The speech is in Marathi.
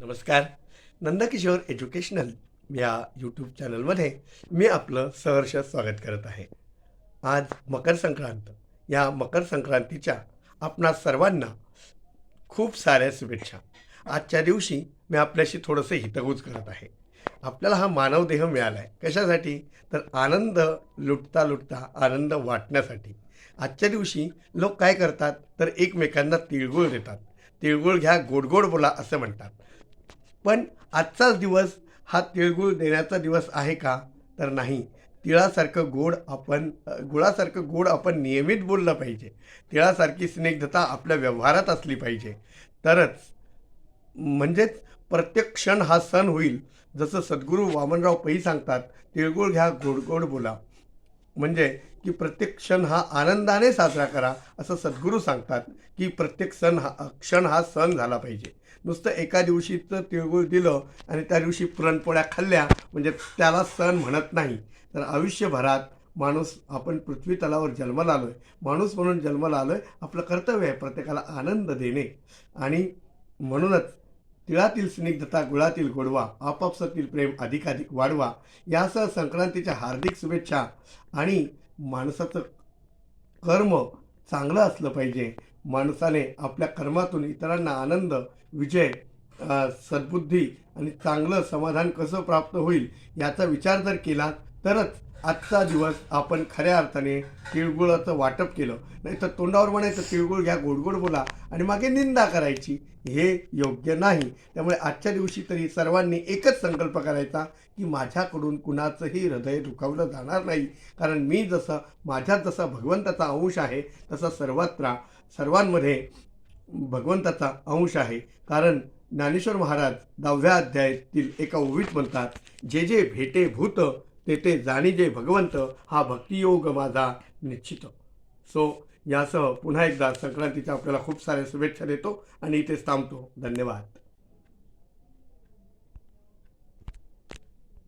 नमस्कार. नंदकिशोर एज्युकेशनल या यूट्यूब चॅनलमध्ये मी आपलं सहर्ष स्वागत करत आहे. आज मकर संक्रांत. या मकर संक्रांतीच्या आपणा सर्वांना खूप साऱ्या शुभेच्छा. आजच्या दिवशी मी आपल्याशी थोडंसं हितगुज करत आहे. आपल्याला हा मानव देह मिळाला आहे कशासाठी? तर आनंद लुटता लुटता आनंद वाटण्यासाठी. आजच्या दिवशी लोक काय करतात तर एकमेकांना तिळगुळ देतात. तिळगुळ घ्या, गोड गोड बोला असं म्हणतात. पण आजचाच दिवस हा तिळगुळ देण्याचा दिवस आहे का? तर नाही. गुळासारखं गोड आपण नियमित बोललं पाहिजे. तिळासारखी स्निग्धता आपल्या व्यवहारात असली पाहिजे. तरच म्हणजेच प्रत्येक क्षण हा सण होईल. जसं सद्गुरू वामनराव पै सांगतात, तिळगुळ घ्या, गोड गोड बोला. म्हणजे की प्रत्येक क्षण हा आनंदाने साजरा करा असं सद्गुरू सांगतात, की प्रत्येक क्षण हा सण झाला पाहिजे. नुसतं एका दिवशीचं तिळगुळ दिलं आणि त्या दिवशी पुरणपोळ्या खाल्ल्या म्हणजे त्याला सण म्हणत नाही. तर आयुष्यभरात आपण पृथ्वी तलावर जन्माला आलो आहे, माणूस म्हणून जन्माला आलो आहे. आपलं कर्तव्य आहे प्रत्येकाला आनंद देणे. आणि म्हणूनच तिळातील स्निग्धता, गुळातील गोडवा, आपापसातील प्रेम अधिकाधिक वाढवा. यासह संक्रांतीच्या हार्दिक शुभेच्छा. आणि माणसाचं कर्म चांगलं असलं पाहिजे. माणसाने आपल्या कर्मातून इतरांना आनंद, विजय, सद्बुद्धी आणि चांगलं समाधान कसं प्राप्त होईल याचा विचार जर केला तरच आजचा दिवस आपण खऱ्या अर्थाने तिळगुळाचं वाटप केलं. नाही तर तोंडावर म्हणायचं तिळगुळ घ्या, गोड गोड बोला आणि मागे निंदा करायची, हे योग्य नाही. त्यामुळे आजच्या दिवशी तरी सर्वांनी एकच संकल्प करायचा की माझ्याकडून कुणाचंही हृदय दुखावलं जाणार नाही. कारण मी माझ्यात जसा भगवंताचा अंश आहे तसा सर्वांमध्ये भगवंताचा अंश आहे. कारण ज्ञानेश्वर महाराज 10व्या अध्यायातील एका ओवीत म्हणतात, जे जे भेटे भूत ते ते जाणीजे भगवंत, हा भक्तियोग माझा निश्चित. यासह पुन्हा एकदा संक्रांतीच्या आपल्याला खूप साऱ्या शुभेच्छा देतो आणि इथेच थांबतो. धन्यवाद.